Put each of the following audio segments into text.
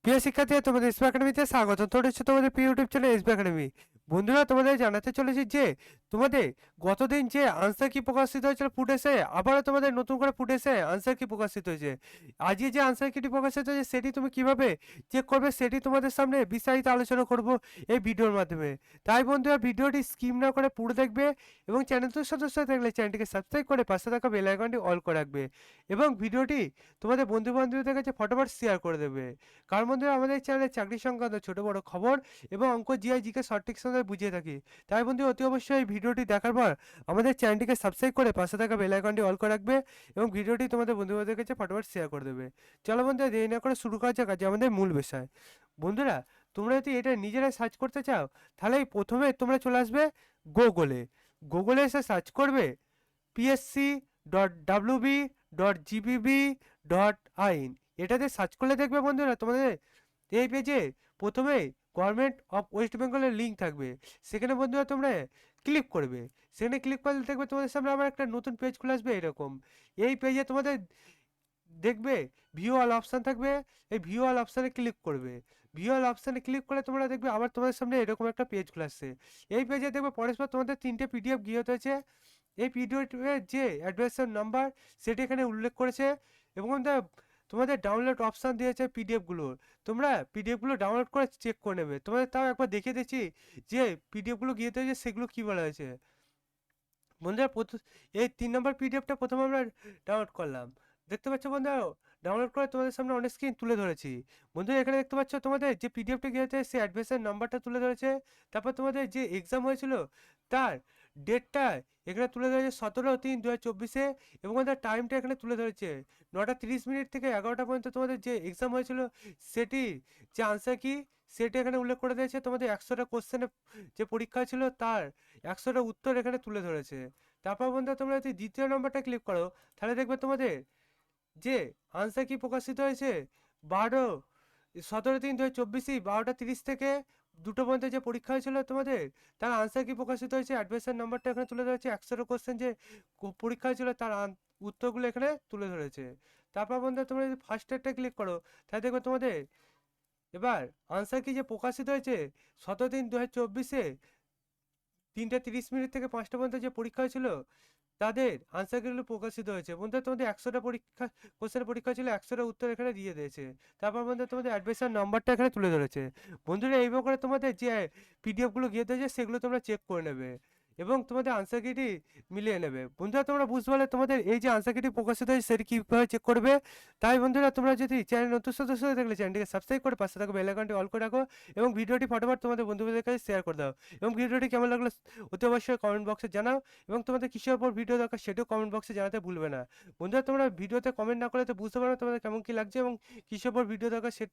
প্রিয় শিক্ষার্থী, তোমাদের এসবি একাডেমিতে স্বাগত। তোমরা হচ্ছে তোমাদের প্রিয় ইউটিউব চ্যানেল এসবি একাডেমি। বন্ধুরা, তোমাদের জানাতে চলেছি যে তোমাদের গতদিন যে আনসার কি প্রকাশিত হয়েছিল ফুটেজে, আবারও তোমাদের নতুন করে ফুটেজে আনসার কি প্রকাশিত হয়েছে। আজকে যে আনসার কিটি প্রকাশিত হয়েছে সেটি তুমি কিভাবে চেক করবে সেটি তোমাদের সামনে বিস্তারিত আলোচনা করব এই ভিডিওর মাধ্যমে। তাই বন্ধুরা, ভিডিওটি স্কিপ না করে পুরো দেখবে এবং চ্যানেলটির সদস্য থাকলে চ্যানেলটিকে সাবস্ক্রাইব করে পাশে থাকা বেল আইকনটি অল করে রাখবে এবং ভিডিওটি তোমাদের বন্ধু বান্ধবদের কাছে ফটোফট শেয়ার করে দেবে। কারণ বন্ধুরা, আমাদের চ্যানেলে চাকরি সংক্রান্ত ছোট বড় খবর এবং অঙ্ক জিআই জিকে সঠিক সময়ে বুঝিয়ে থাকি। তাই বন্ধু, অতি অবশ্যই এই ভিডিওটি দেখার পর আমাদের চ্যানেলটিকে সাবস্ক্রাইব করে পাশে থাকা বেল আইকনটি অল করে রাখবে এবং ভিডিওটি তোমাদের বন্ধুবান্ধবের কাছে ফটোফট শেয়ার করে দেবে। চলো বন্ধুরা, দেরি না করে শুরু করা যাক আজ আমাদের মূল বিষয়। বন্ধুরা, তোমরা যদি এটা নিজেরাই সার্চ করতে চাও তাহলে প্রথমে তোমরা চলে আসবে গুগলে। গুগলে এসে সার্চ করবে psc.wb.gbb.in। এটাতে সার্চ করলে দেখবে বন্ধুরা তোমাদের এই পেজে প্রথমে গভর্নমেন্ট অফ ওয়েস্ট বেঙ্গলের লিঙ্ক থাকবে। সেখানে বন্ধুরা তোমরা ক্লিক করবে। সেখানে ক্লিক করলে দেখবে তোমাদের সামনে আবার একটা নতুন পেজ খুলে আসবে এরকম। এই পেজে তোমাদের দেখবে ভিউ অল অপশান থাকবে। এই ভিউ অল অপশানে ক্লিক করবে। ভিউ অল অপশানে ক্লিক করে তোমরা দেখবে আবার তোমাদের সামনে এরকম একটা পেজ খুলে আসছে। এই পেজে দেখবে পরস্পর তোমাদের 3টে পিডিএফ গিয়ে হয়েছে। এই পিডিএফের যে অ্যাড্রেসের নাম্বার সেটি এখানে উল্লেখ করেছে এবং তোমাদের ডাউনলোড অপশান দিয়েছে পিডিএফগুলোর। তোমরা পিডিএফগুলো ডাউনলোড করে চেক করে নেবে। তোমাদের তাও একবার দেখিয়ে দিচ্ছি যে পিডিএফগুলো গিয়ে হয়েছে সেগুলো কী বলা হয়েছে। বন্ধুরা, এই 3 নম্বর পিডিএফটা প্রথমে আমরা ডাউনলোড করলাম। দেখতে পাচ্ছ বন্ধুরা, ডাউনলোড করে তোমাদের সামনে অনেক স্ক্রিন তুলে ধরেছি। বন্ধুরা, এখানে দেখতে পাচ্ছ তোমাদের যে পিডিএফটা গিয়েছে সে অ্যাডমিশন নাম্বারটা তুলে ধরেছে। তারপর তোমাদের যে এক্সাম হয়েছিল তার ডেটটা এখানে তুলে ধরেছে 17/3/2024 এবং তার টাইমটা এখানে তুলে ধরেছে 9টা 30 মিনিট থেকে 11টা পর্যন্ত। তোমাদের যে এক্সাম হয়েছিল সেটি যে আনসার কি সেটা এখানে উল্লেখ করে দিয়েছে। তোমাদের 100টা কোশ্চেনের যে পরীক্ষা ছিল তার 100টা উত্তর এখানে তুলে ধরেছে। তারপর বন্ধুরা, তোমরা যদি দ্বিতীয় নম্বরটা ক্লিক করো তাহলে দেখবে তোমাদের যে আনসার কি প্রকাশিত হয়েছে 17/3/2024 12টা 30 থেকে 2টো পর্যন্ত যে পরীক্ষা হয়েছিল তোমাদের তার আনসার কি প্রকাশিত হয়েছে। অ্যাডমিশন নাম্বারটা এখানে তুলে ধরেছে। 100টা কোশ্চেন যে পরীক্ষা হয়েছিল তার উত্তরগুলো এখানে তুলে ধরেছে। তারপর বন্ধুরা, তোমরা যদি ফার্স্ট একটা ক্লিক করো তাহলে দেখবে তোমাদের এবার আনসার কি যে প্রকাশিত হয়েছে 17/3/2024 3টা 30 মিনিট থেকে 5টা পর্যন্ত যে পরীক্ষা হয়েছিল তাদের আনসারগুলো প্রকাশিত হয়েছে। বন্ধুরা, তোমাদের 100টা পরীক্ষা কোশ্চেনের পরীক্ষা ছিল, 100টা উত্তর এখানে দিয়ে দিয়েছে। তারপর বন্ধুরা, তোমাদের অ্যাডমিশন নাম্বারটা এখানে তুলে ধরেছে। বন্ধুরা, এইভাবে করে তোমাদের যে পিডিএফগুলো গিয়ে দিয়েছে সেগুলো তোমরা চেক করে নেবে এবং তোমাদের আনসার কিটি মিলিয়ে নেবে। বন্ধুরা, তোমরা বুঝতে পারলে তোমাদের এই যে আনসার কিটি প্রকাশিত হয়েছে সেটি কীভাবে চেক করবে। তাই বন্ধুরা, তোমরা যদি চ্যানেল নতুন সদস্য হয়ে থাকলে চ্যানেলটিকে সাবস্ক্রাইব করে পাশে থাকা বেল আইকনটি অল করে রাখো এবং ভিডিওটি ফটোফট তোমাদের বন্ধুদের কাছে শেয়ার করে দাও এবং ভিডিওটি কেমন লাগলো অতি অবশ্যই কমেন্ট বক্সে জানাও এবং তোমাদের কিসের ওপর ভিডিও দরকার সেটাও কমেন্ট বক্সে জানাতে ভুলবে না। বন্ধুরা, তোমরা ভিডিওতে কমেন্ট না করলে তো বুঝতে পারো তোমাদের কেমন কী লাগছে এবং কিসের ওপর ভিডিও দরকার সে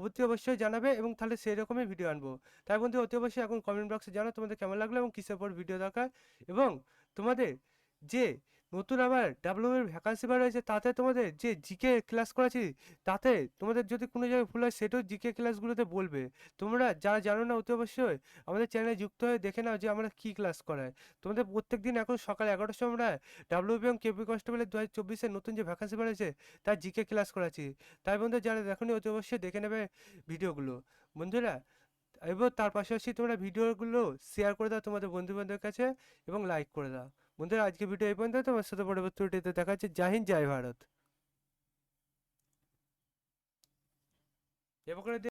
অতি অবশ্যই জানাবে এবং তাহলে সেই রকমই ভিডিও আনবো। তাই বন্ধু, অতি অবশ্যই এখন কমেন্ট বক্সে জানাও তোমাদের কেমন লাগলো এবং কিসের ওপর ভিডিও দরকার এবং তোমাদের যে নতুন আবার ডাব্লিউবির ভ্যাকান্সি বার হয়েছে তাতে তোমাদের যে জিকে ক্লাস করাচ্ছি তাতে তোমাদের যদি কোনো জায়গায় ভুল হয় সেটাও জিকে ক্লাসগুলোতে বলবে। তোমরা যারা জানো না অতি অবশ্যই আমাদের চ্যানেলে যুক্ত হয়ে দেখে নাও যে আমরা কী ক্লাস করাই। তোমাদের প্রত্যেক দিন এখন সকাল 11টার সময় আমরা ডাব্লিউবি এবং কেপি কনস্টেবলের 2024-এর নতুন যে ভ্যাকান্সি বার হয়েছে তার জিকে ক্লাস করাচ্ছি। তাই বন্ধু, যারা দেখোনি অতি অবশ্যই দেখে নেবে ভিডিওগুলো। বন্ধুরা, এবার তার পাশাপাশি তোমরা ভিডিওগুলো শেয়ার করে দাও তোমাদের বন্ধু বান্ধবের কাছে এবং লাইক করে দাও। বন্ধুরা, আজকে ভিডিও এই পর্যন্ত। তোমার সাথে পরবর্তী ভিডিওতে দেখা হচ্ছে। জয় হিন্দ, জয় ভারত। এবার করে